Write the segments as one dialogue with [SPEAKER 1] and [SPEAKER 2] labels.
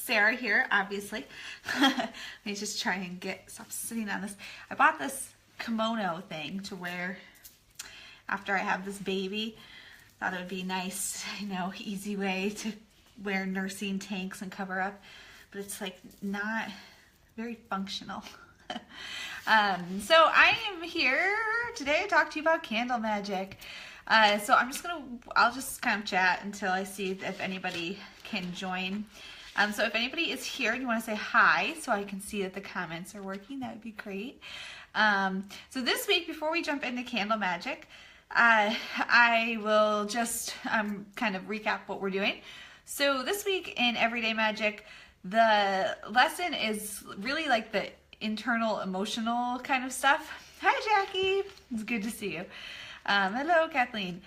[SPEAKER 1] Sara here, obviously. Let me just try and stop sitting on this. I bought this kimono thing to wear after I have this baby. Thought it would be nice, you know, easy way to wear nursing tanks and cover up, but it's like not very functional. So I am here today to talk to you about candle magic. So I'll just kind of chat until I see if anybody can join. So if anybody is here and you want to say hi so I can see that the comments are working, that would be great. So this week, before we jump into candle magic, I will just kind of recap what we're doing. So this week in Everyday Magic, the lesson is really like the internal emotional kind of stuff. Hi Jackie, it's good to see you. Hello Kathleen.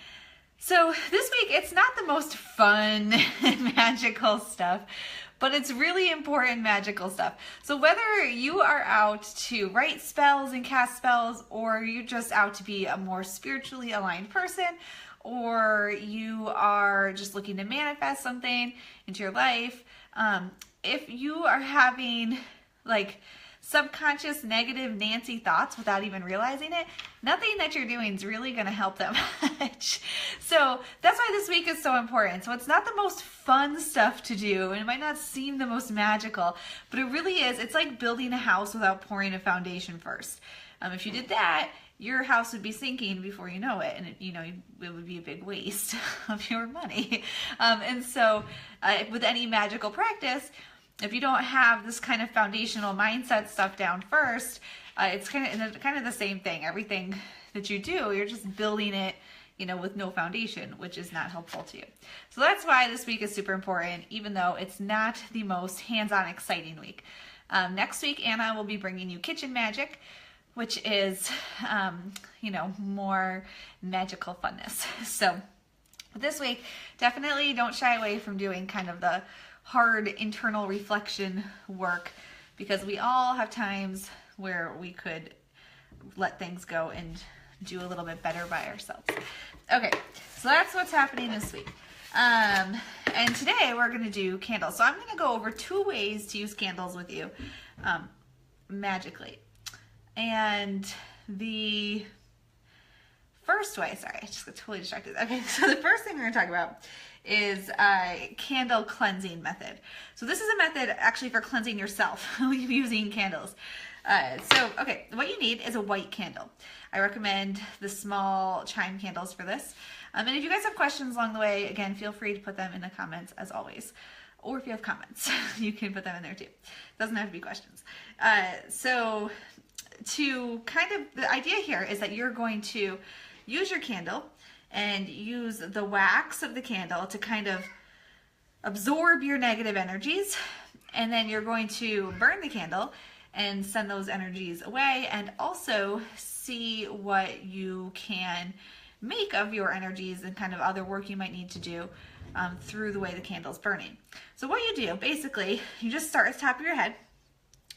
[SPEAKER 1] So this week, it's not the most fun magical stuff, but it's really important magical stuff. So whether you are out to write spells and cast spells, or you're just out to be a more spiritually aligned person, or you are just looking to manifest something into your life, if you are having like subconscious negative Nancy thoughts without even realizing it, nothing that you're doing is really going to help that much. So that's why this week is so important. So it's not the most fun stuff to do, and it might not seem the most magical, but it really is. It's like building a house without pouring a foundation first. If you did that, your house would be sinking before you know it, and it would be a big waste of your money. And so with any magical practice, if you don't have this kind of foundational mindset stuff down first, it's kind of the same thing. Everything that you do, you're just building it, with no foundation, which is not helpful to you. So that's why this week is super important, even though it's not the most hands-on exciting week. Next week, Anna will be bringing you kitchen magic, which is, more magical funness. So this week, definitely don't shy away from doing kind of the hard internal reflection work, because we all have times where we could let things go and do a little bit better by ourselves. Okay, so that's what's happening this week. And today we're going to do candles. So I'm going to go over 2 ways to use candles with you magically. And the first way, sorry, I just got totally distracted. Okay, so the first thing we're going to talk about is a candle cleansing method. So this is a method actually for cleansing yourself using candles. Okay, what you need is a white candle. I recommend the small chime candles for this. And if you guys have questions along the way, again, feel free to put them in the comments as always. Or if you have comments, you can put them in there too. Doesn't have to be questions. So the idea here is that you're going to use your candle and use the wax of the candle to kind of absorb your negative energies, and then you're going to burn the candle and send those energies away, and also see what you can make of your energies and kind of other work you might need to do through the way the candle's burning. So what you do, basically, you just start at the top of your head.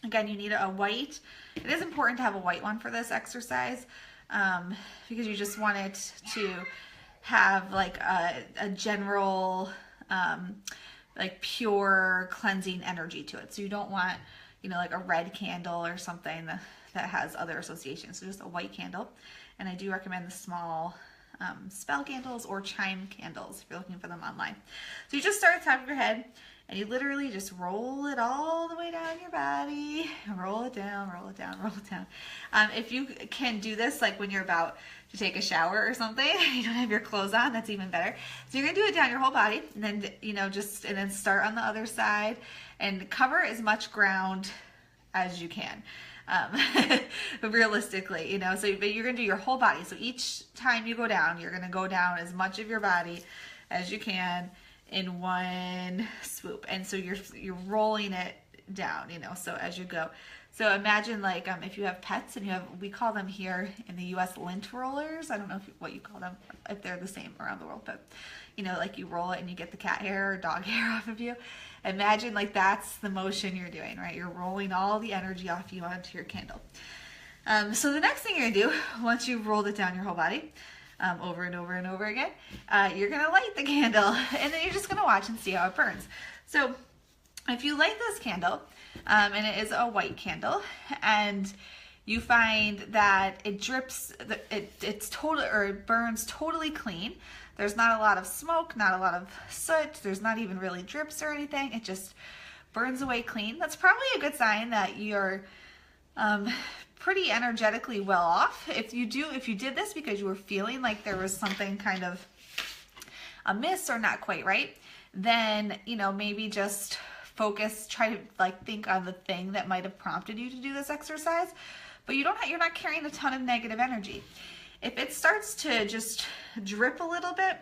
[SPEAKER 1] Again, you need a white. It is important to have a white one for this exercise, because you just want it to have like a general, like pure cleansing energy to it. So you don't want, like a red candle or something that has other associations. So just a white candle. And I do recommend the small spell candles or chime candles if you're looking for them online. So you just start at the top of your head, and you literally just roll it all the way down your body. Roll it down, roll it down, roll it down. If you can do this like when you're about to take a shower or something, you don't have your clothes on, that's even better. So you're gonna do it down your whole body, and then, and then start on the other side and cover as much ground as you can. But realistically, but you're gonna do your whole body. So each time you go down, you're gonna go down as much of your body as you can in one swoop. And so you're rolling it down, so as you go. So imagine like if you have pets and we call them here in the US lint rollers. I don't know what you call them, if they're the same around the world, but like you roll it and you get the cat hair or dog hair off of you. Imagine like that's the motion you're doing, right? You're rolling all the energy off you onto your candle. So the next thing you're gonna do, once you've rolled it down your whole body, over and over and over again, you're gonna light the candle, and then you're just gonna watch and see how it burns. So if you light this candle, and it is a white candle, and you find that it drips, it's total, or it burns totally clean. There's not a lot of smoke, not a lot of soot. There's not even really drips or anything. It just burns away clean. That's probably a good sign that you're pretty energetically well off. If you did this because you were feeling like there was something kind of amiss or not quite right, then, you know, maybe just focus, try to like think on the thing that might have prompted you to do this exercise, but you're not carrying a ton of negative energy. If it starts to just drip a little bit,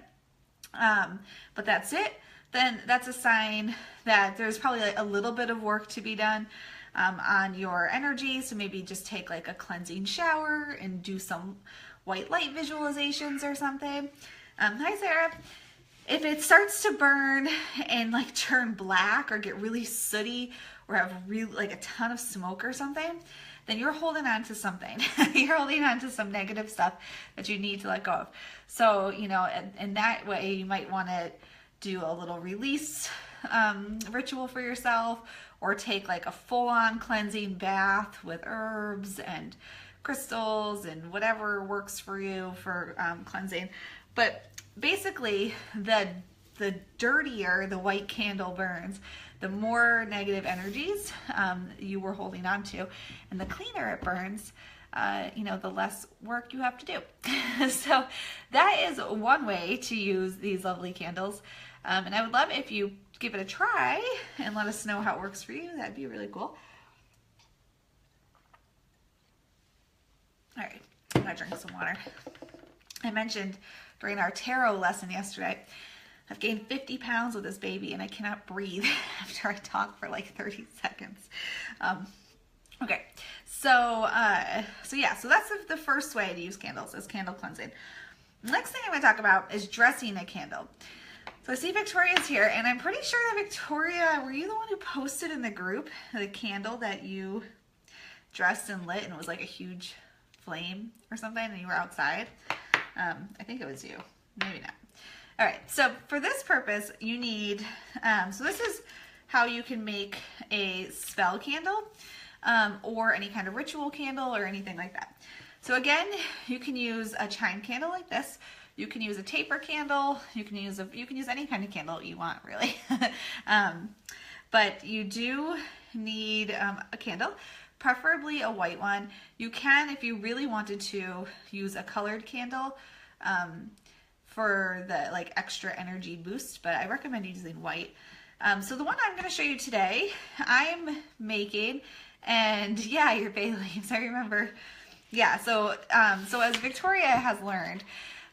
[SPEAKER 1] but that's it, then that's a sign that there's probably like a little bit of work to be done on your energy. So maybe just take like a cleansing shower and do some white light visualizations or something. Hi, Sarah. If it starts to burn and like turn black or get really sooty or have really like a ton of smoke or something, then you're holding on to something. You're holding on to some negative stuff that you need to let go of. So, you know, in that way, you might want to do a little release ritual for yourself, or take like a full-on cleansing bath with herbs and crystals and whatever works for you for cleansing. But basically, the dirtier the white candle burns, the more negative energies you were holding on to, and the cleaner it burns, you know, the less work you have to do. So that is one way to use these lovely candles. And I would love if you give it a try and let us know how it works for you. That'd be really cool. All right, I'm gonna drink some water. I mentioned during our tarot lesson yesterday, I've gained 50 pounds with this baby and I cannot breathe after I talk for like 30 seconds. Okay, so yeah, so that's the first way to use candles, is candle cleansing. The next thing I'm going to talk about is dressing a candle. So I see Victoria's here, and I'm pretty sure that Victoria, were you the one who posted in the group the candle that you dressed and lit and it was like a huge flame or something and you were outside? I think it was you, maybe not. All right, so for this purpose, you need, so this is how you can make a spell candle or any kind of ritual candle or anything like that. So again, you can use a chime candle like this. You can use a taper candle. You can use any kind of candle you want, really. But you do need a candle, preferably a white one. You can, if you really wanted to, use a colored candle for the like extra energy boost, but I recommend using white. So the one I'm going to show you today, I'm making, and yeah, your bay leaves, I remember. Yeah, so as Victoria has learned,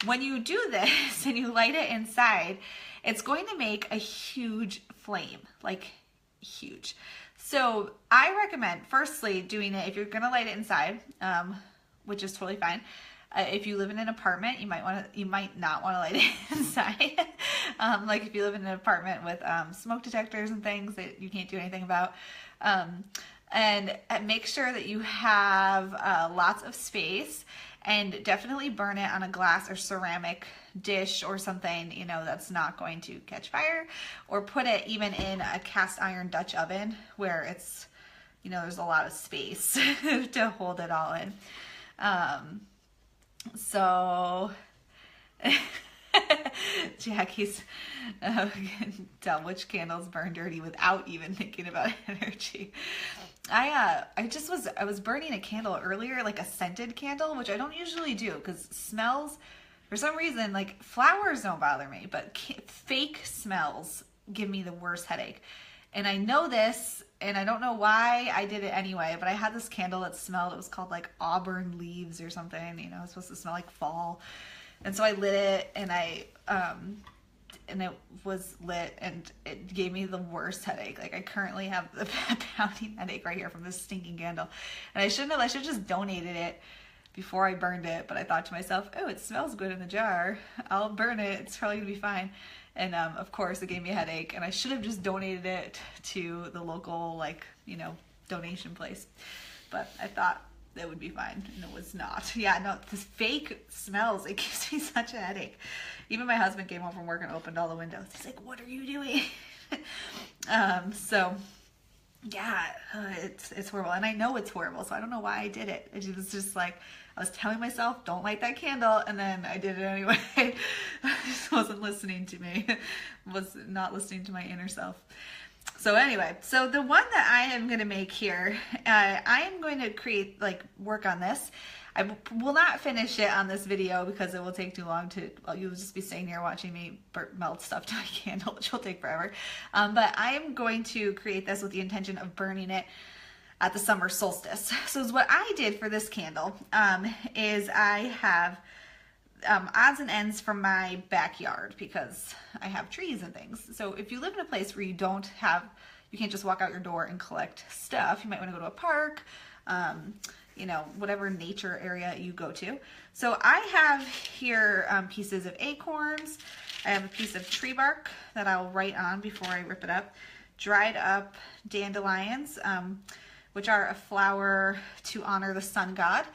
[SPEAKER 1] when you do this and you light it inside, it's going to make a huge flame, like huge. So I recommend, firstly, doing it if you're going to light it inside, which is totally fine. If you live in an apartment, you might not want to light it inside. Like if you live in an apartment with smoke detectors and things that you can't do anything about. And make sure that you have lots of space, and definitely burn it on a glass or ceramic dish or something, you know, that's not going to catch fire, or put it even in a cast iron Dutch oven where it's, you know, there's a lot of space to hold it all in. So Jackie's tell which candles burn dirty without even thinking about energy. I was burning a candle earlier, like a scented candle, which I don't usually do because smells, for some reason, like flowers don't bother me, but fake smells give me the worst headache. And I know this, and I don't know why I did it anyway, but I had this candle that smelled, it was called like auburn leaves or something, you know, it's supposed to smell like fall. And so I lit it, and and it was lit, and it gave me the worst headache. Like I currently have a pounding headache right here from this stinking candle. And I should have just donated it before I burned it, but I thought to myself, oh, it smells good in the jar. I'll burn it. It's probably gonna be fine. And of course it gave me a headache, and I should have just donated it to the local, like, you know, donation place. But I thought it would be fine, and it was not. Yeah, no, this fake smells, it gives me such a headache. Even my husband came home from work and opened all the windows. He's like, what are you doing? So yeah, it's horrible, and I know it's horrible, so I don't know why I did it. It was just like I was telling myself, don't light that candle, and then I did it anyway. I just wasn't listening to me, was not listening to my inner self. So anyway, so the one that I am going to make here, I am going to create, like, work on this. I will not finish it on this video because it will take too long to, well, you'll just be sitting here watching me melt stuff to my candle, which will take forever. But I am going to create this with the intention of burning it at the summer solstice. So what I did for this candle is I have odds and ends from my backyard because I have trees and things. So if you live in a place where you can't just walk out your door and collect stuff, you might want to go to a park, you know, whatever nature area you go to. So I have here pieces of acorns. I have a piece of tree bark that I'll write on before I rip it up. Dried up dandelions, which are a flower to honor the sun god,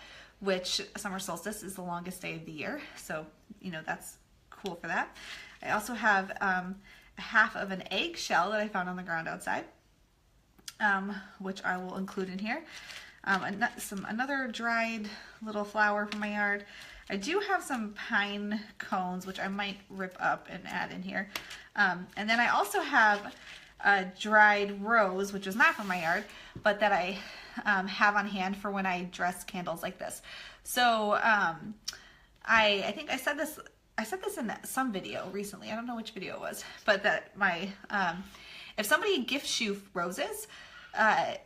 [SPEAKER 1] which summer solstice is the longest day of the year. So, you know, that's cool for that. I also have a half of an eggshell that I found on the ground outside, which I will include in here. Another dried little flower from my yard. I do have some pine cones, which I might rip up and add in here. And then I also have a dried rose, which is not from my yard, but that I have on hand for when I dress candles like this. So I think I said this in some video recently. I don't know which video it was, but that if somebody gifts you roses,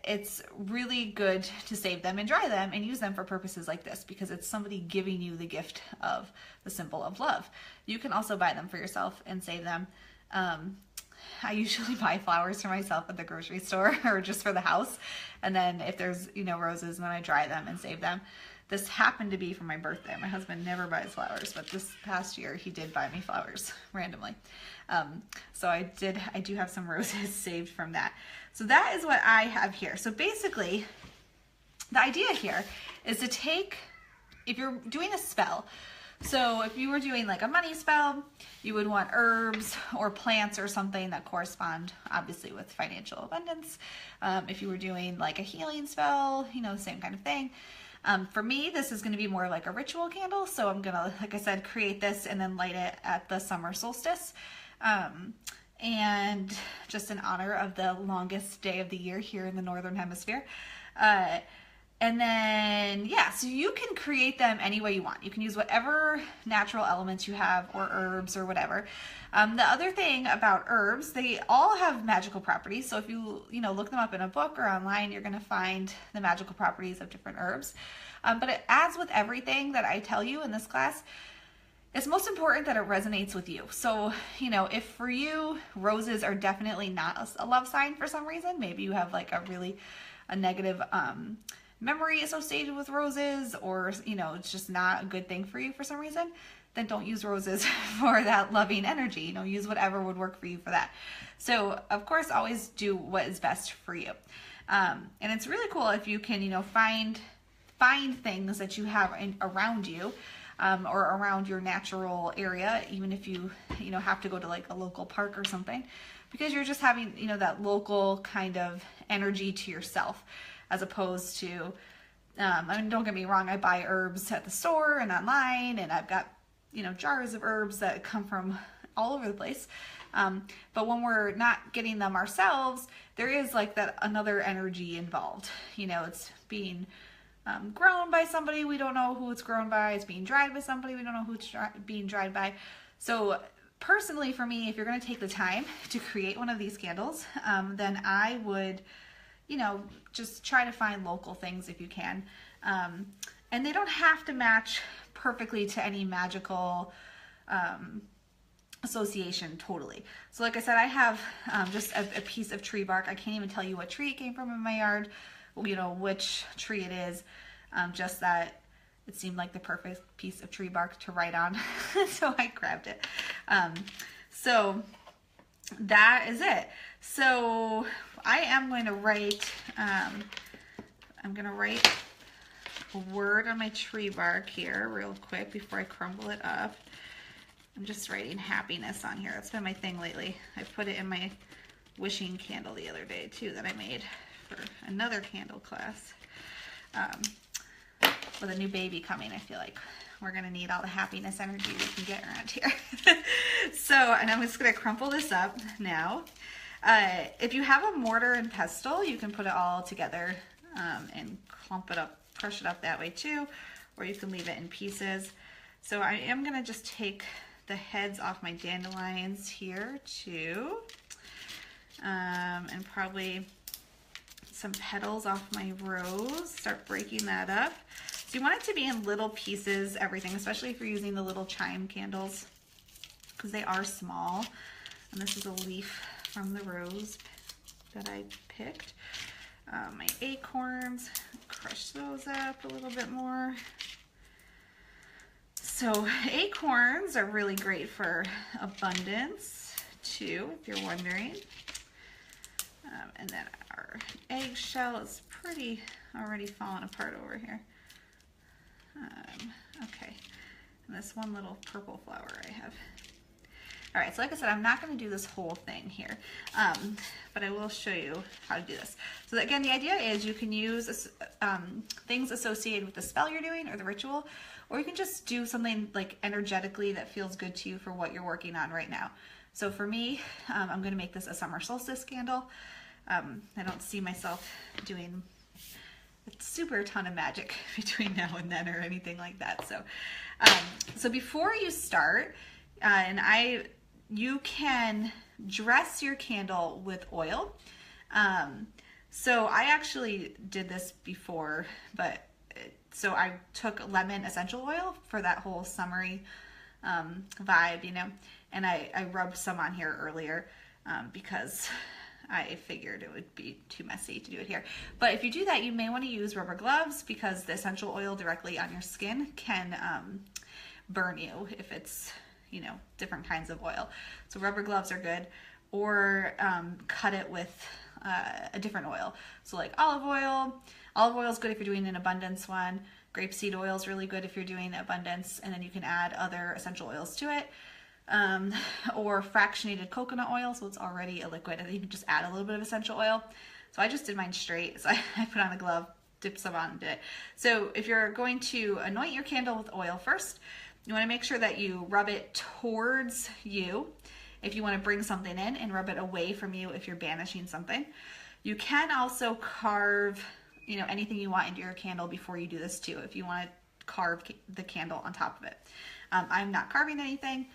[SPEAKER 1] it's really good to save them and dry them and use them for purposes like this because it's somebody giving you the gift of the symbol of love. You can also buy them for yourself and save them. I usually buy flowers for myself at the grocery store or just for the house. And then if there's, you know, roses, then I dry them and save them. This happened to be for my birthday. My husband never buys flowers, but this past year he did buy me flowers randomly. So I do have some roses saved from that. So that is what I have here. So basically, the idea here is to take, if you're doing a spell, so if you were doing like a money spell, you would want herbs or plants or something that correspond obviously with financial abundance. If you were doing like a healing spell, you know, same kind of thing. For me, this is going to be more like a ritual candle. So I'm going to, like I said, create this and then light it at the summer solstice. And just in honor of the longest day of the year here in the Northern Hemisphere. And then, yeah, so you can create them any way you want. You can use whatever natural elements you have or herbs or whatever. The other thing about herbs, they all have magical properties. So if you look them up in a book or online, you're going to find the magical properties of different herbs. But it adds with everything that I tell you in this class. It's most important that it resonates with you. So, you know, if for you, roses are definitely not a love sign for some reason, maybe you have like a negative memory associated with roses, or, you know, it's just not a good thing for you for some reason, then don't use roses for that loving energy. You know, use whatever would work for you for that. So, of course, always do what is best for you. And it's really cool if you can, you know, find things that you have around you, or around your natural area, even if you have to go to like a local park or something, because you're just having, you know, that local kind of energy to yourself, as opposed to, I mean, don't get me wrong, I buy herbs at the store and online, and I've got, you know, jars of herbs that come from all over the place. But when we're not getting them ourselves, there is like that another energy involved. You know, it's being grown by somebody, we don't know who it's grown by. It's being dried by somebody, we don't know who it's being dried by. So personally for me, if you're going to take the time to create one of these candles, then I would, you know, just try to find local things if you can. And they don't have to match perfectly to any magical association totally. So like I said, I have just a piece of tree bark. I can't even tell you what tree it came from in my yard, you know, which tree it is, just that it seemed like the perfect piece of tree bark to write on. So I grabbed it. So that is it. So I am going to write, I'm going to write a word on my tree bark here real quick before I crumble it up. I'm just writing happiness on here. That's been my thing lately. I put it in my wishing candle the other day too that I made for another candle class. With a new baby coming, I feel like we're gonna need all the happiness energy we can get around here. So, and I'm just gonna crumple this up now. If you have a mortar and pestle, you can put it all together and clump it up, crush it up that way too, or you can leave it in pieces. So I am gonna just take the heads off my dandelions here too, and probably some petals off my rose, start breaking that up. So you want it to be in little pieces, everything, especially if you're using the little chime candles, because they are small. And this is a leaf from the rose that I picked. My acorns, crush those up a little bit more. So acorns are really great for abundance too, if you're wondering. And then our eggshell is pretty already falling apart over here. Okay, and this one little purple flower I have. All right, so like I said, I'm not going to do this whole thing here, but I will show you how to do this. So again, the idea is you can use things associated with the spell you're doing or the ritual, or you can just do something like energetically that feels good to you for what you're working on right now. So for me, I'm going to make this a summer solstice candle. I don't see myself doing a super ton of magic between now and then or anything like that. So, so before you start, you can dress your candle with oil. So I actually did this before, so I took lemon essential oil for that whole summery vibe, you know, and I rubbed some on here earlier because I figured it would be too messy to do it here. But if you do that, you may want to use rubber gloves because the essential oil directly on your skin can burn you if it's, you know, different kinds of oil. So rubber gloves are good, or cut it with a different oil. So like olive oil. Olive oil is good if you're doing an abundance one. Grapeseed oil is really good if you're doing abundance, and then you can add other essential oils to it. Or fractionated coconut oil, so it's already a liquid, and you can just add a little bit of essential oil. So I just did mine straight, so I put on a glove, dipped some on, and did it. So if you're going to anoint your candle with oil first, you want to make sure that you rub it towards you if you want to bring something in, and rub it away from you if you're banishing something. You can also carve, you know, anything you want into your candle before you do this too, if you want to carve the candle on top of it. I'm not carving anything.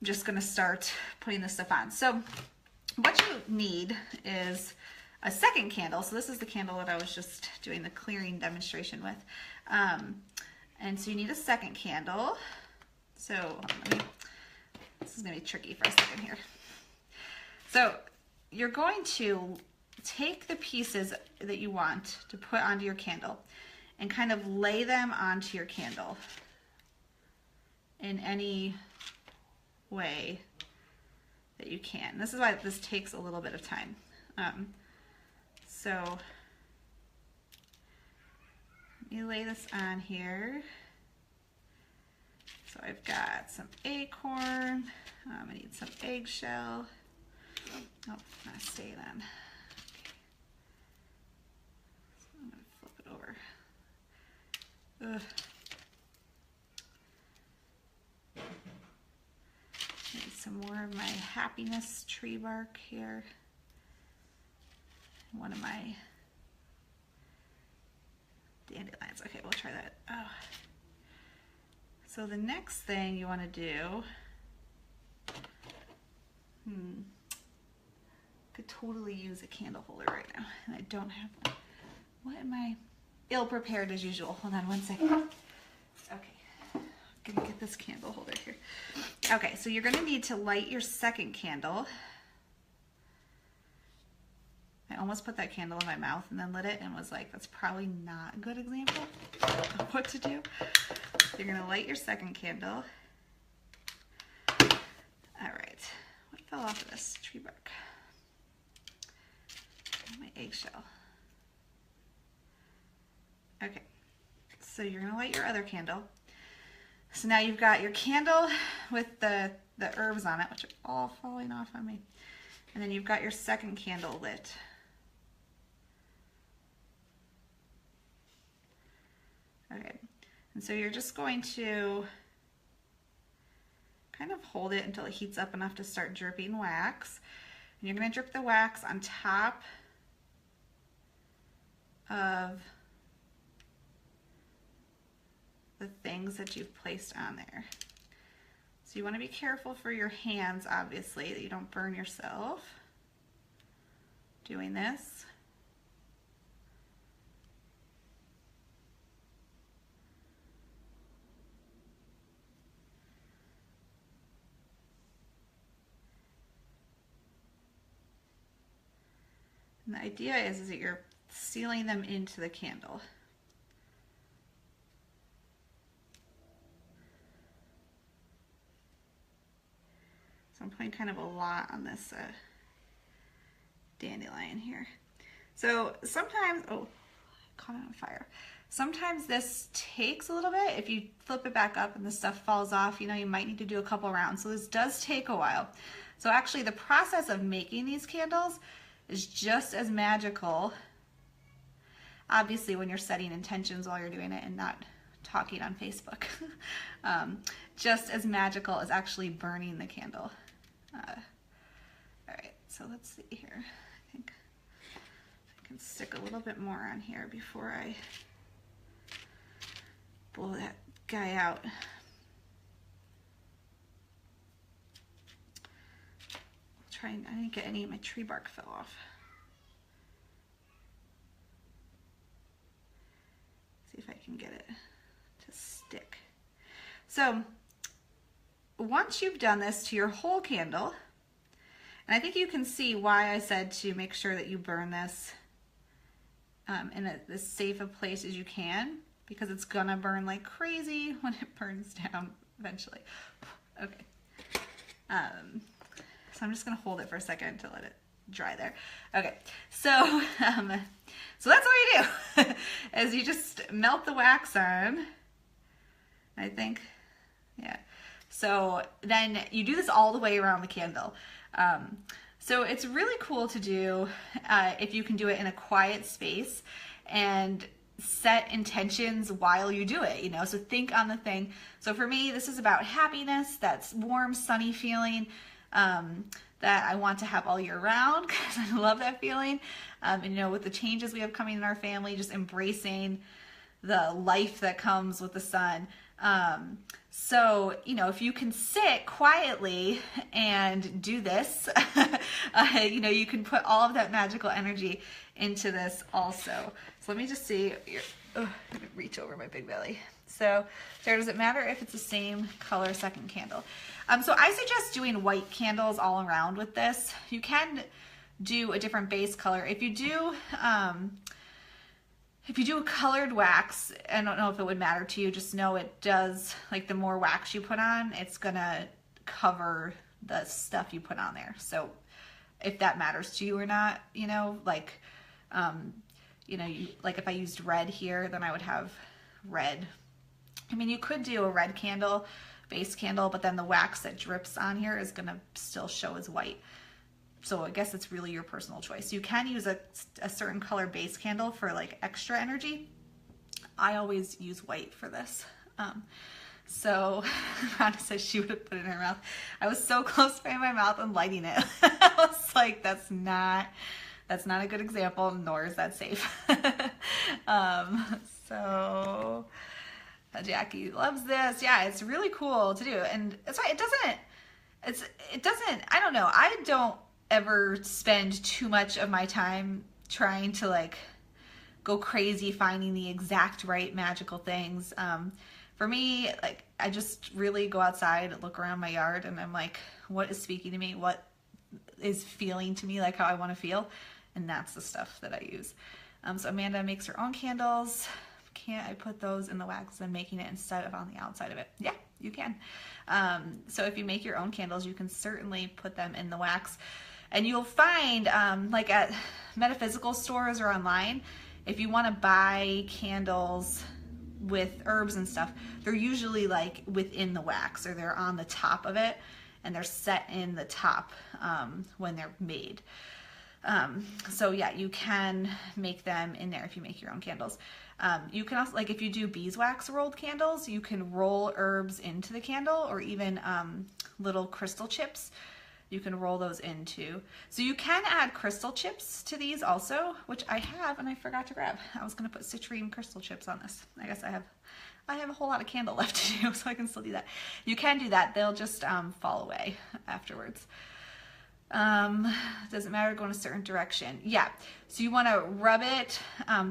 [SPEAKER 1] I'm just going to start putting this stuff on. So what you need is a second candle. So this is the candle that I was just doing the clearing demonstration with. And so you need a second candle. So this is going to be tricky for a second here. So you're going to take the pieces that you want to put onto your candle and kind of lay them onto your candle in any way that you can. This is why this takes a little bit of time. So let me lay this on here. So I've got some acorn. I need some eggshell. Oh, not staying on. Okay. So I'm going to flip it over. Ugh. Need some more of my happiness tree bark here. One of my dandelions. Okay, we'll try that. Oh. So the next thing you want to do, could totally use a candle holder right now, and I don't have one. What am I ill prepared as usual? Hold on one second. Okay, I'm gonna get this candle holder here. Okay, so you're gonna need to light your second candle. I almost put that candle in my mouth and then lit it and was like, that's probably not a good example of what to do. You're gonna light your second candle. All right, what fell off of this tree bark? My eggshell. Okay, so you're gonna light your other candle. So now you've got your candle with the herbs on it, which are all falling off on me. And then you've got your second candle lit. Okay, and so you're just going to kind of hold it until it heats up enough to start dripping wax. And you're going to drip the wax on top of the things that you've placed on there. So you want to be careful for your hands, obviously, that you don't burn yourself doing this. And the idea is that you're sealing them into the candle. So I'm putting kind of a lot on this dandelion here. So sometimes, oh, caught it on fire. Sometimes this takes a little bit. If you flip it back up and the stuff falls off, you know, you might need to do a couple rounds. So this does take a while. So actually the process of making these candles is just as magical, obviously when you're setting intentions while you're doing it and not talking on Facebook, just as magical as actually burning the candle. All right, so let's see here. I think I can stick a little bit more on here before I blow that guy out. I didn't get any of my tree bark fell off. See if I can get it to stick. So once you've done this to your whole candle, and I think you can see why I said to make sure that you burn this in as safe a place as you can, because it's gonna burn like crazy when it burns down eventually. Okay. So I'm just gonna hold it for a second to let it dry there. Okay, so so that's what you do, is you just melt the wax on, I think, yeah. So then you do this all the way around the candle. So it's really cool to do if you can do it in a quiet space and set intentions while you do it, you know, so think on the thing. So for me, this is about happiness, that's warm, sunny feeling, that I want to have all year round, because I love that feeling. And you know, with the changes we have coming in our family, just embracing the life that comes with the sun. So, you know, if you can sit quietly and do this, you know, you can put all of that magical energy into this also. So let me just see. Oh, I'm gonna reach over my big belly. So, Sarah, does it matter if it's the same color second candle? So I suggest doing white candles all around with this. You can do a different base color. If you do a colored wax, I don't know if it would matter to you, just know it does, like the more wax you put on, it's gonna cover the stuff you put on there. So if that matters to you or not, you know, like, you know, like if I used red here, then I would have red. I mean, you could do a red candle, base candle, but then the wax that drips on here is gonna still show as white. So I guess it's really your personal choice. You can use a certain color base candle for like extra energy. I always use white for this. So Rhonda says she would have put it in her mouth. I was so close by my mouth and lighting it. I was like, that's not a good example, nor is that safe. So Jackie loves this. Yeah, it's really cool to do. And it's why it doesn't, I don't know. I don't ever spend too much of my time trying to like go crazy finding the exact right magical things. For me, like, I just really go outside, look around my yard, and I'm like, what is speaking to me? What is feeling to me like how I want to feel? And that's the stuff that I use. So Amanda makes her own candles. Can't I put those in the wax and making it instead of on the outside of it? Yeah, you can. So if you make your own candles, you can certainly put them in the wax. And you'll find, like at metaphysical stores or online, if you want to buy candles with herbs and stuff, they're usually like within the wax, or they're on the top of it. and they're set in the top when they're made. So yeah, you can make them in there if you make your own candles. You can also, like if you do beeswax rolled candles, you can roll herbs into the candle, or even little crystal chips. You can roll those into. So you can add crystal chips to these also, which I have and I forgot to grab. I was going to put citrine crystal chips on this. I guess I have a whole lot of candle left to do, so I can still do that. You can do that. They'll just fall away afterwards. Doesn't matter, go in a certain direction. Yeah, so you want to rub it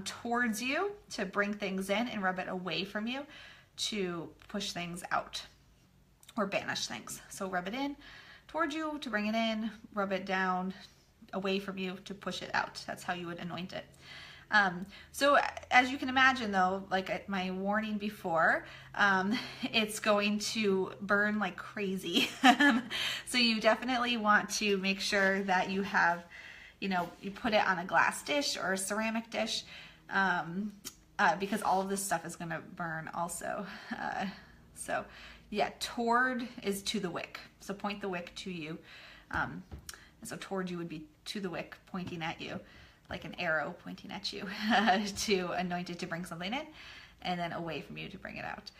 [SPEAKER 1] towards you to bring things in, and rub it away from you to push things out or banish things. So rub it in towards you to bring it in, rub it down away from you to push it out. That's how you would anoint it. So as you can imagine though, like my warning before, it's going to burn like crazy. So you definitely want to make sure that you have, you put it on a glass dish or a ceramic dish, because all of this stuff is going to burn also. So yeah, toward is to the wick. So point the wick to you. So toward you would be to the wick, pointing at you, like an arrow pointing at you to anoint it, to bring something in, and then away from you to bring it out.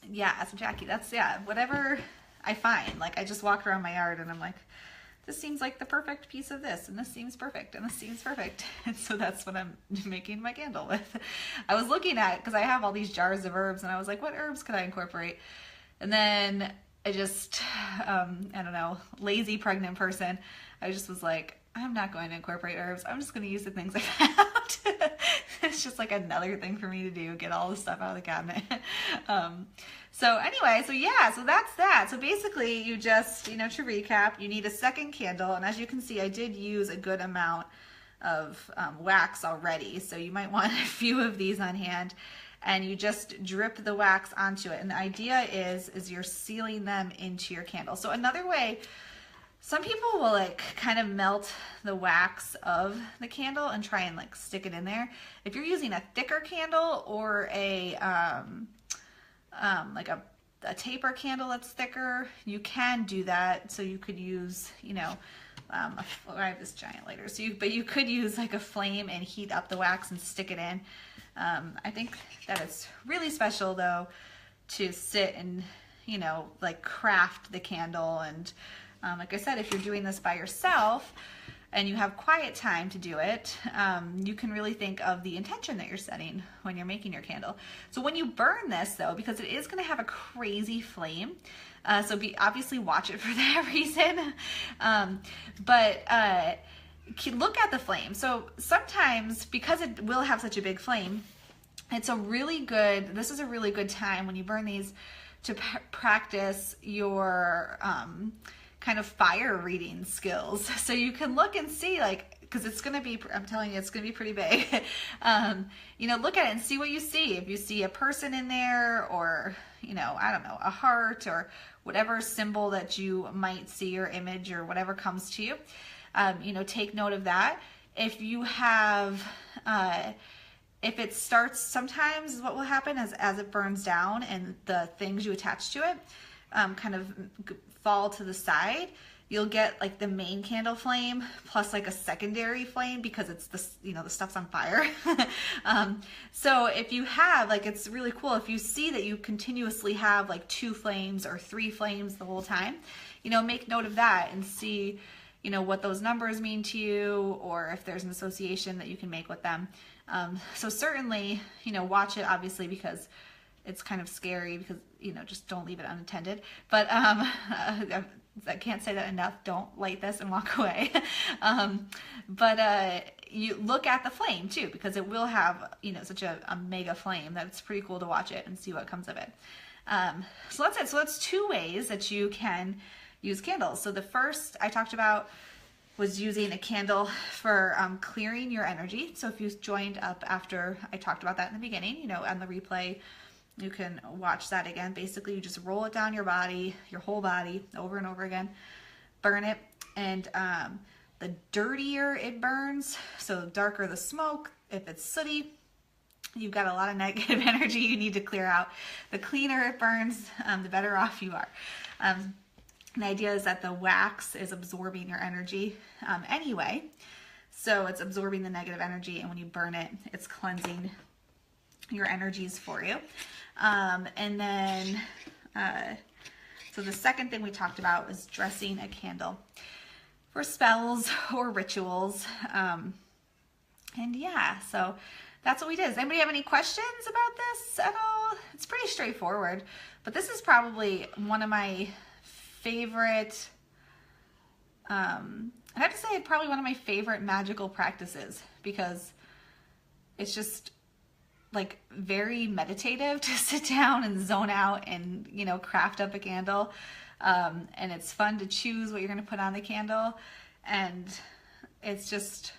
[SPEAKER 1] Yeah, so Jackie, that's, yeah, whatever I find. Like I just walk around my yard and I'm like, this seems like the perfect piece of this, and this seems perfect, and this seems perfect. And so that's what I'm making my candle with. I was looking at, because I have all these jars of herbs, and I was like, what herbs could I incorporate? And then I just, I don't know, lazy pregnant person, I just was like, I'm not going to incorporate herbs. I'm just going to use the things I found. It's just like another thing for me to do, get all the stuff out of the cabinet. So anyway, so yeah, so that's that. So basically you just, to recap, you need a second candle. And as you can see, I did use a good amount of wax already. So you might want a few of these on hand, and you just drip the wax onto it. And the idea is you're sealing them into your candle. So another way, some people will like kind of melt the wax of the candle and try and like stick it in there. If you're using a thicker candle or a like a taper candle that's thicker, you can do that. So you could use, I have this giant lighter, so but you could use like a flame and heat up the wax and stick it in. I think that it's really special though to sit and, like craft the candle. And like I said, if you're doing this by yourself and you have quiet time to do it, you can really think of the intention that you're setting when you're making your candle. So when you burn this though, because it is going to have a crazy flame, so obviously watch it for that reason, but look at the flame. So sometimes, because it will have such a big flame, this is a really good time when you burn these to practice your kind of fire reading skills. So you can look and see, like, because it's going to be, I'm telling you, it's going to be pretty big. Look at it and see what you see. If you see a person in there, or, I don't know, a heart or whatever symbol that you might see, or image, or whatever comes to you, take note of that. If you have, if it starts, sometimes what will happen is as it burns down and the things you attach to it kind of fall to the side, you'll get like the main candle flame plus like a secondary flame, because it's the stuff's on fire. So if you have, like, it's really cool if you see that you continuously have like 2 flames or 3 flames the whole time, make note of that and see, what those numbers mean to you, or if there's an association that you can make with them. So certainly, watch it, obviously, because it's kind of scary, because, just don't leave it unattended. But I can't say that enough. Don't light this and walk away. But you look at the flame too, because it will have, such a mega flame that it's pretty cool to watch it and see what comes of it. So that's it. So that's 2 ways that you can use candles. So the first I talked about was using a candle for clearing your energy. So if you joined up after I talked about that in the beginning, on the replay, you can watch that again. Basically, you just roll it down your body, your whole body, over and over again, burn it, and the dirtier it burns, so the darker the smoke, if it's sooty, you've got a lot of negative energy you need to clear out. The cleaner it burns, the better off you are. The idea is that the wax is absorbing your energy anyway. So it's absorbing the negative energy, and when you burn it, it's cleansing your energies for you. And then, so the second thing we talked about was dressing a candle for spells or rituals. And yeah, so that's what we did. Does anybody have any questions about this at all? It's pretty straightforward, but this is probably one of my favorite, I have to say, probably one of my favorite magical practices, because it's just like very meditative to sit down and zone out and, you know, craft up a candle. And it's fun to choose what you're going to put on the candle. And it's just,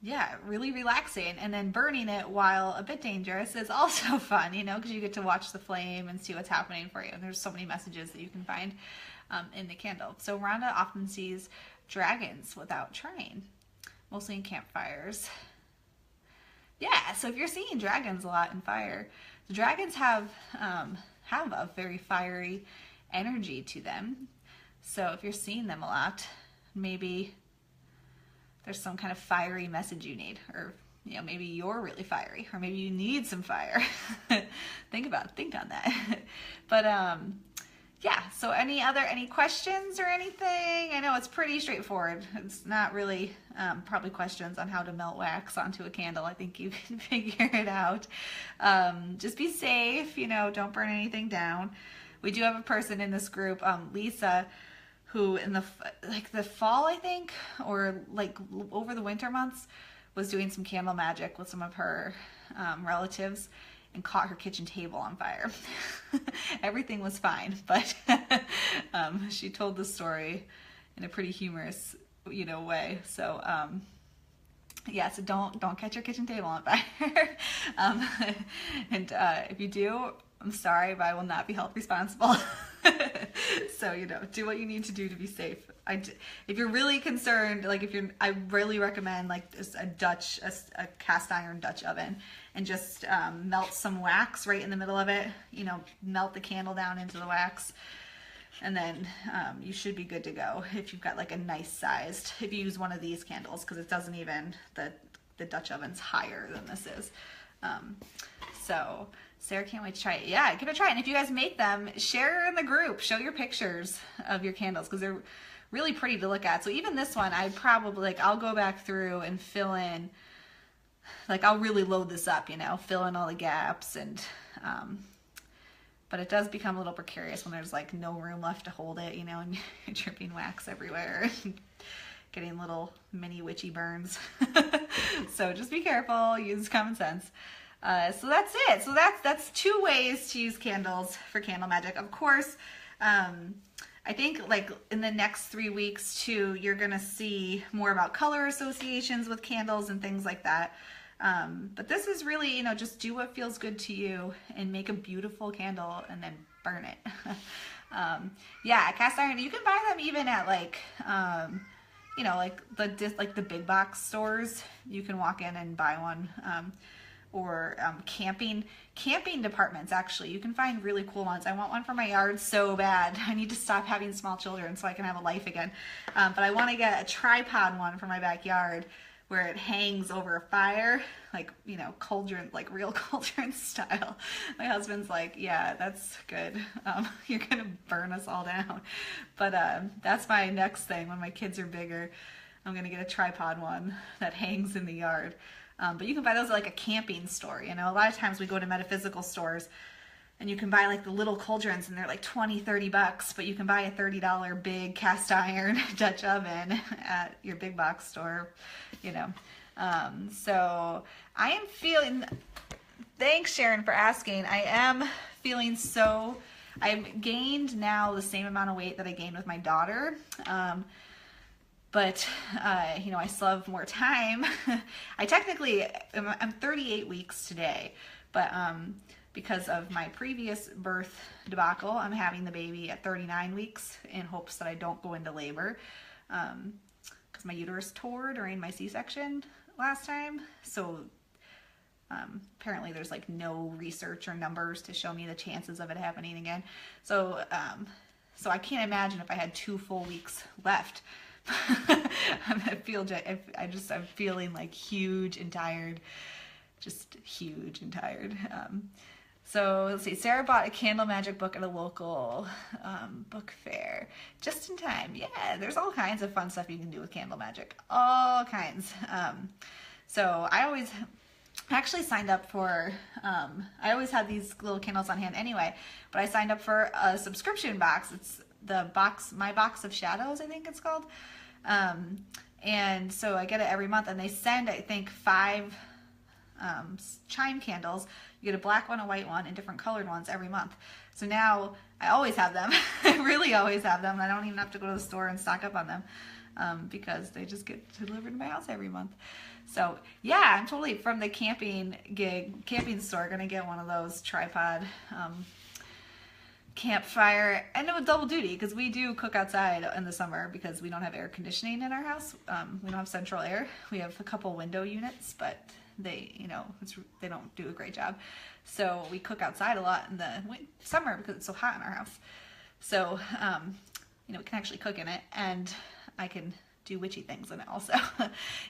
[SPEAKER 1] yeah, really relaxing. And then burning it, while a bit dangerous, is also fun, you know, because you get to watch the flame and see what's happening for you. And there's so many messages that you can find in the candle. So Rhonda often sees dragons without trying, mostly in campfires. Yeah, so if you're seeing dragons a lot in fire, the dragons have a very fiery energy to them. So if you're seeing them a lot, maybe there's some kind of fiery message you need, or, you know, maybe you're really fiery, or maybe you need some fire. Think on that. But yeah, so any questions or anything? I know it's pretty straightforward. It's not really probably questions on how to melt wax onto a candle. I think you can figure it out. Just be safe, you know, don't burn anything down. We do have a person in this group, Lisa, who in the fall, I think, or like over the winter months, was doing some candle magic with some of her relatives, and caught her kitchen table on fire. Everything was fine, but she told the story in a pretty humorous, you know, way. So yeah, so don't catch your kitchen table on fire. And if you do, I'm sorry, but I will not be held responsible. So, you know, do what you need to do to be safe. If you're really concerned, like I really recommend like a cast iron Dutch oven, and just melt some wax right in the middle of it. You know, melt the candle down into the wax, and then you should be good to go. If you've got like a nice sized, if you use one of these candles, because it doesn't even, the Dutch oven's higher than this is. So Sarah can't wait to try it. Yeah, give it a try. And if you guys make them, share in the group. Show your pictures of your candles, because they're really pretty to look at. So even this one, I probably, like, I'll go back through and fill in, like, I'll really load this up, you know, fill in all the gaps. And but it does become a little precarious when there's like no room left to hold it, you know, and you're dripping wax everywhere, getting little mini witchy burns. So just be careful, use common sense. So that's it. So that's 2 ways to use candles for candle magic. Of course, I think like in the next 3 weeks too, you're gonna see more about color associations with candles and things like that. But this is really, you know, just do what feels good to you and make a beautiful candle and then burn it. Yeah, cast iron, you can buy them even at like, you know, like the big box stores. You can walk in and buy one. Or camping departments, actually. You can find really cool ones. I want one for my yard so bad. I need to stop having small children so I can have a life again. But I want to get a tripod one for my backyard where it hangs over a fire, like, you know, cauldron, like real cauldron style. My husband's like, yeah, that's good. You're going to burn us all down. But that's my next thing. When my kids are bigger, I'm going to get a tripod one that hangs in the yard. But you can buy those at like a camping store, you know. A lot of times we go to metaphysical stores and you can buy like the little cauldrons and they're like $20-$30, but you can buy a $30 big cast iron Dutch oven at your big box store, you know. So I am feeling, thanks Sharon for asking, I am feeling so, I've gained now the same amount of weight that I gained with my daughter. But, you know, I still have more time. I'm 38 weeks today, but because of my previous birth debacle, I'm having the baby at 39 weeks in hopes that I don't go into labor, because my uterus tore during my C-section last time. So Apparently there's like no research or numbers to show me the chances of it happening again. So, so I can't imagine if I had 2 full weeks left. I'm feeling like huge and tired, just huge and tired. So let's see, Sarah bought a candle magic book at a local book fair just in time. Yeah, there's all kinds of fun stuff you can do with candle magic, all kinds. So I actually signed up for, I always had these little candles on hand anyway, but I signed up for a subscription box. It's the box, My Box of Shadows, I think it's called. And so I get it every month, and they send, I think, 5 chime candles. You get a black one, a white one, and different colored ones every month. So now I always have them. I really always have them. I don't even have to go to the store and stock up on them because they just get delivered to my house every month. So yeah, I'm totally, from the camping store, gonna get one of those tripod campfire, and with double duty, because we do cook outside in the summer because we don't have air conditioning in our house. We don't have central air. We have a couple window units, but they, you know, they don't do a great job. So we cook outside a lot in the summer because it's so hot in our house. So, you know, we can actually cook in it, and I can do witchy things in it also.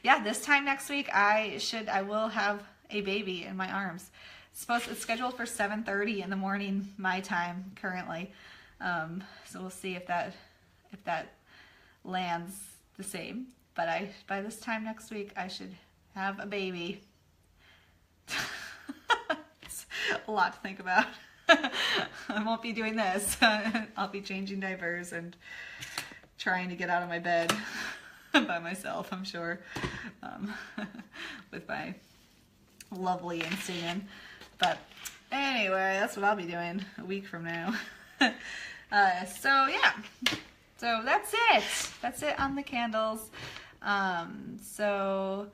[SPEAKER 1] Yeah, this time next week, I will have a baby in my arms. It's scheduled for 7:30 in the morning, my time currently. So we'll see if that lands the same. But by this time next week, I should have a baby. It's a lot to think about. I won't be doing this. I'll be changing diapers and trying to get out of my bed by myself, I'm sure, with my lovely instant. But anyway, that's what I'll be doing a week from now. So yeah, so that's it on the candles. So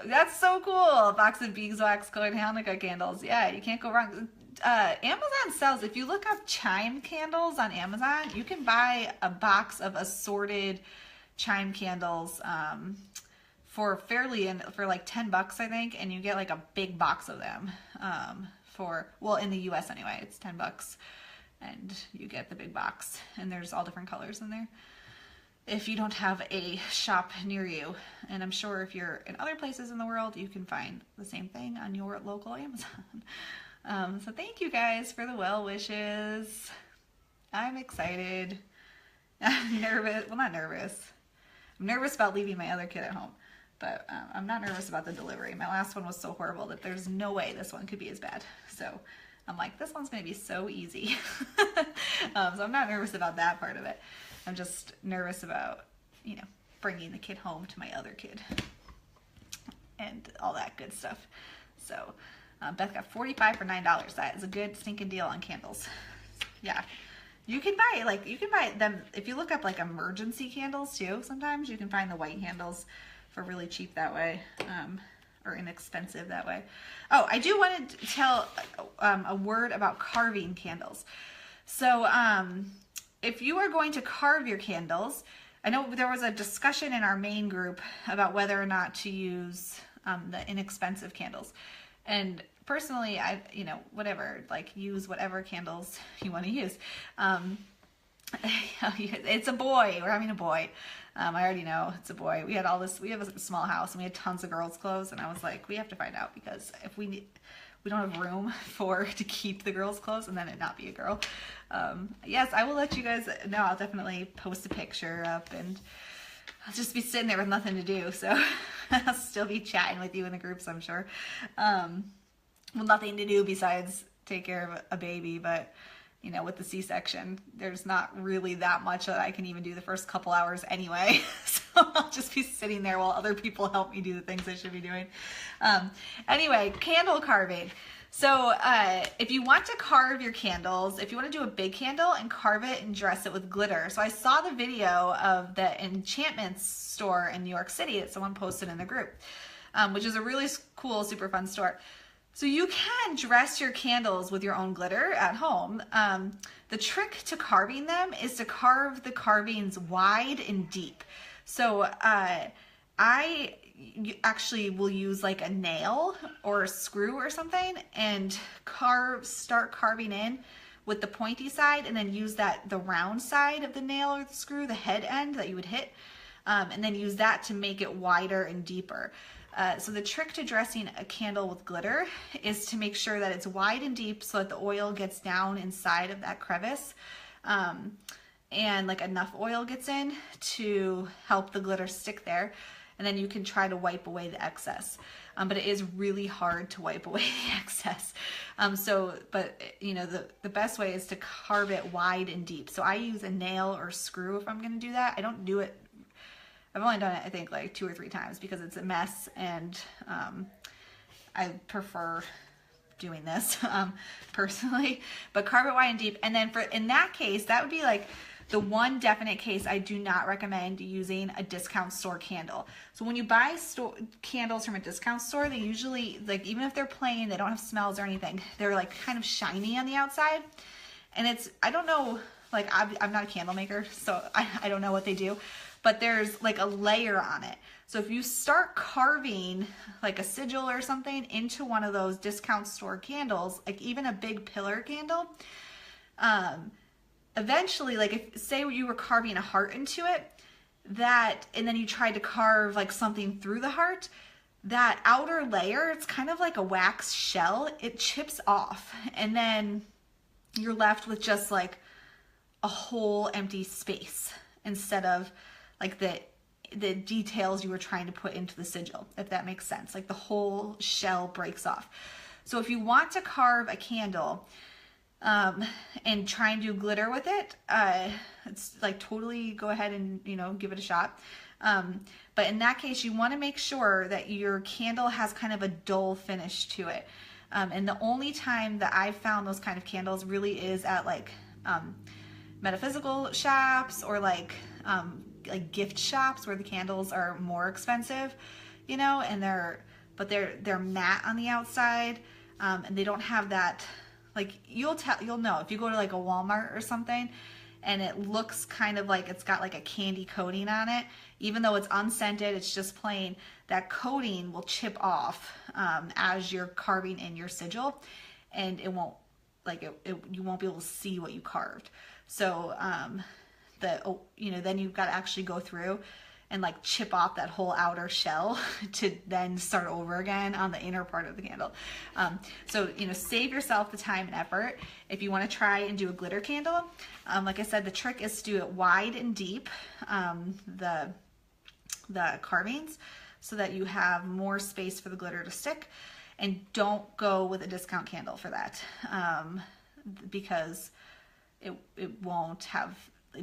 [SPEAKER 1] that's so cool. A box of beeswax colored Hanukkah candles. Yeah, you can't go wrong. Amazon sells, if you look up chime candles on Amazon, you can buy a box of assorted chime candles for like $10, I think, and you get like a big box of them in the US anyway, it's $10, and you get the big box, and there's all different colors in there. If you don't have a shop near you, and I'm sure if you're in other places in the world, you can find the same thing on your local Amazon. So thank you guys for the well wishes. I'm excited. I'm nervous. Well, not nervous. I'm nervous about leaving my other kid at home, but I'm not nervous about the delivery. My last one was so horrible that there's no way this one could be as bad. So I'm like, this one's going to be so easy. So I'm not nervous about that part of it. I'm just nervous about, you know, bringing the kid home to my other kid and all that good stuff. So Beth got 45 for $9. That is a good stinking deal on candles. Yeah. You can buy them, if you look up like emergency candles too, sometimes you can find the white candles for really cheap that way, or inexpensive that way. Oh, I do want to tell a word about carving candles. So if you are going to carve your candles, I know there was a discussion in our main group about whether or not to use the inexpensive candles. And personally, whatever, like use whatever candles you want to use. It's a boy. We're having a boy. I already know it's a boy. We have a small house and we had tons of girls' clothes, and I was like, we have to find out, because if we don't have room to keep the girls' clothes and then it not be a girl. Yes, I will let you guys know. I'll definitely post a picture up, and I'll just be sitting there with nothing to do. So I'll still be chatting with you in the groups, I'm sure. Well, nothing to do besides take care of a baby, but you know, with the C-section, there's not really that much that I can even do the first couple hours anyway. So I'll just be sitting there while other people help me do the things I should be doing. Anyway, candle carving. So if you want to carve your candles, if you want to do a big candle and carve it and dress it with glitter. So I saw the video of the Enchanted store in New York City that someone posted in the group, which is a really cool, super fun store. So you can dress your candles with your own glitter at home. The trick to carving them is to carve the carvings wide and deep. So I you actually will use like a nail or a screw or something and start carving in with the pointy side, and then use the round side of the nail or the screw, the head end that you would hit, and then use that to make it wider and deeper. So the trick to dressing a candle with glitter is to make sure that it's wide and deep so that the oil gets down inside of that crevice, and like enough oil gets in to help the glitter stick there. And then you can try to wipe away the excess. But it is really hard to wipe away the excess. But you know, the best way is to carve it wide and deep. So I use a nail or screw if I'm gonna do that. I don't do it, I've only done it I think like 2 or 3 times because it's a mess, and I prefer doing this personally. But carve it wide and deep. And then in that case, that would be like the one definite case I do not recommend using a discount store candle. So when you buy candles from a discount store, they usually, like, even if they're plain, they don't have smells or anything, they're like kind of shiny on the outside. And it's, I don't know, like I'm not a candle maker, so I don't know what they do, but there's like a layer on it. So if you start carving like a sigil or something into one of those discount store candles, like even a big pillar candle, eventually, like if say you were carving a heart into it, and then you tried to carve like something through the heart, that outer layer, it's kind of like a wax shell, it chips off, and then you're left with just like a whole empty space instead of like the details you were trying to put into the sigil, if that makes sense. Like the whole shell breaks off. So if you want to carve a candle and try and do glitter with it, it's like totally go ahead and, you know, give it a shot. But in that case, you want to make sure that your candle has kind of a dull finish to it. And the only time that I've found those kind of candles really is at like metaphysical shops or like gift shops where the candles are more expensive, you know, and they're matte on the outside, and they don't have that. Like you'll know if you go to like a Walmart or something and it looks kind of like it's got like a candy coating on it, even though it's unscented, it's just plain, that coating will chip off as you're carving in your sigil, and it won't, like you won't be able to see what you carved. So then you've got to actually go through and like chip off that whole outer shell to then start over again on the inner part of the candle. So, you know, save yourself the time and effort if you want to try and do a glitter candle. Like I said, the trick is to do it wide and deep, the carvings, so that you have more space for the glitter to stick. And don't go with a discount candle for that, because it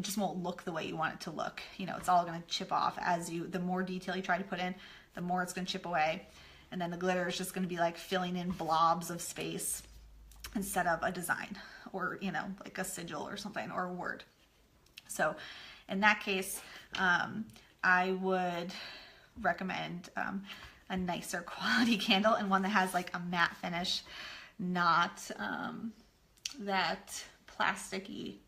[SPEAKER 1] just won't look the way you want it to look. You know, it's all going to chip off the more detail you try to put in, the more it's going to chip away. And then the glitter is just going to be like filling in blobs of space instead of a design or, you know, like a sigil or something or a word. So in that case, I would recommend a nicer quality candle and one that has like a matte finish, not that plasticky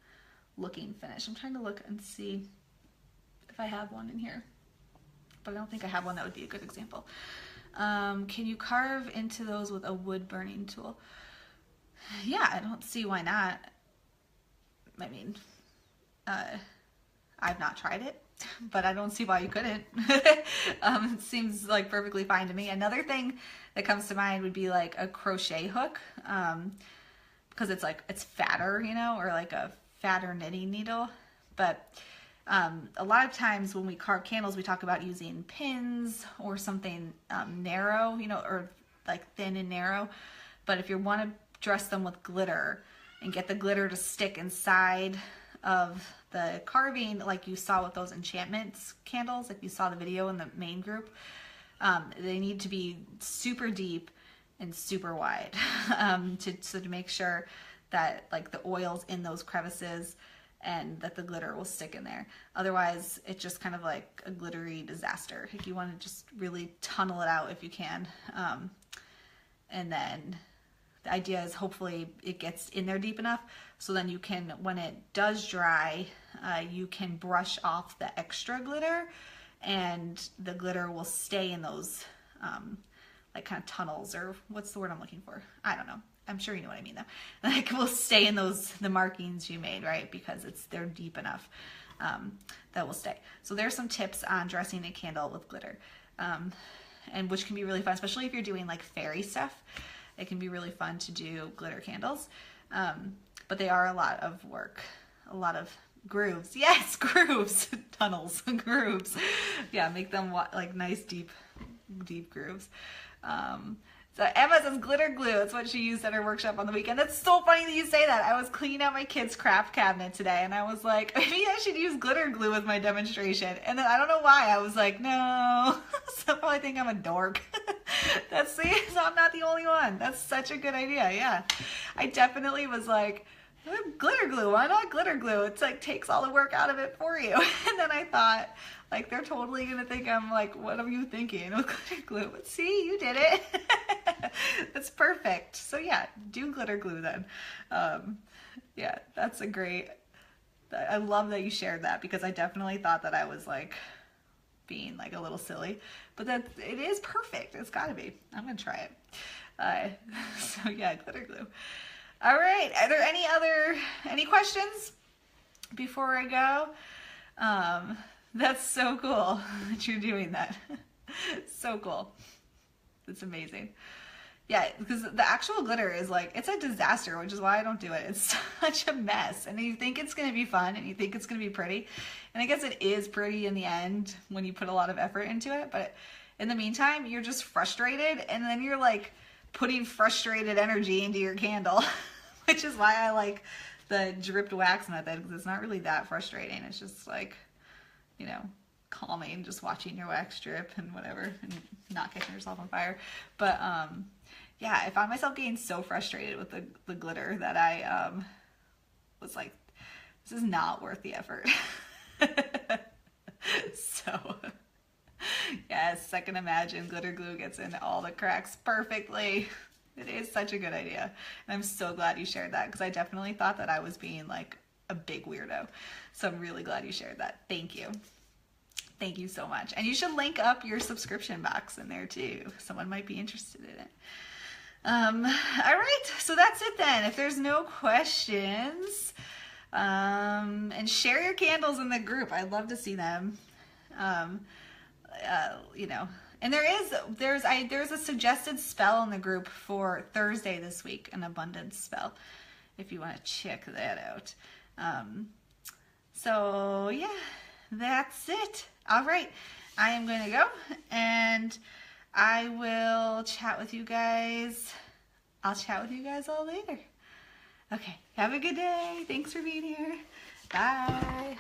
[SPEAKER 1] looking finish. I'm trying to look and see if I have one in here, but I don't think I have one that would be a good example. Can you carve into those with a wood burning tool? Yeah, I don't see why not. I mean, I've not tried it, but I don't see why you couldn't. It seems like perfectly fine to me. Another thing that comes to mind would be like a crochet hook, because it's fatter, you know, or like a fatter knitting needle. But a lot of times when we carve candles, we talk about using pins or something narrow, you know, or like thin and narrow. But if you want to dress them with glitter and get the glitter to stick inside of the carving, like you saw with those enchantments candles, if you saw the video in the main group, they need to be super deep and super wide to make sure that like the oil's in those crevices and that the glitter will stick in there. Otherwise, it's just kind of like a glittery disaster. Like you want to just really tunnel it out if you can. And then the idea is hopefully it gets in there deep enough so then you can, when it does dry, you can brush off the extra glitter and the glitter will stay in those like kind of tunnels, or what's the word I'm looking for? I don't know. I'm sure you know what I mean though. Like will stay in the markings you made, right? Because they're deep enough that will stay. So there's some tips on dressing a candle with glitter, and which can be really fun, especially if you're doing like fairy stuff. It can be really fun to do glitter candles, but they are a lot of work, a lot of grooves. Yes, grooves, tunnels, grooves. Yeah, make them like nice deep grooves. So Emma says glitter glue. That's what she used at her workshop on the weekend. That's so funny that you say that. I was cleaning out my kids' craft cabinet today, and I was like, maybe I should use glitter glue with my demonstration. And then I don't know why. I was like, no. Some probably think I'm a dork. So I'm not the only one. That's such a good idea. Yeah. I definitely was like, glitter glue. Why not glitter glue? It's like takes all the work out of it for you. And then I thought, like, they're totally gonna think I'm like, what are you thinking with glitter glue? But see, you did it. That's perfect. So yeah, do glitter glue then. Yeah, that's a great, I love that you shared that, because I definitely thought that I was like being like a little silly, but that it is perfect. It's gotta be. I'm gonna try it. So yeah, glitter glue. All right, are there any questions before I go? That's so cool that you're doing that. So cool. It's amazing. Yeah, because the actual glitter is like, it's a disaster, which is why I don't do it. It's such a mess. And you think it's going to be fun and you think it's going to be pretty. And I guess it is pretty in the end when you put a lot of effort into it. But in the meantime, you're just frustrated. And then you're like putting frustrated energy into your candle, which is why I like the dripped wax method, because it's not really that frustrating. It's just like, you know, calming, just watching your wax drip and whatever, and not catching yourself on fire. But yeah, I found myself getting so frustrated with the glitter that I was like, this is not worth the effort. So yes, I can imagine glitter glue gets into all the cracks perfectly. It is such a good idea. And I'm so glad you shared that, because I definitely thought that I was being like a big weirdo. So I'm really glad you shared that. Thank you. Thank you so much. And you should link up your subscription box in there too. Someone might be interested in it. All right, so that's it then. If there's no questions, and share your candles in the group. I'd love to see them. You know, and there's a suggested spell in the group for Thursday this week, an abundance spell, if you want to check that out. So yeah, that's it. All right, I am going to go, and I will chat with you guys. I'll chat with you guys all later. Okay, have a good day. Thanks for being here. Bye.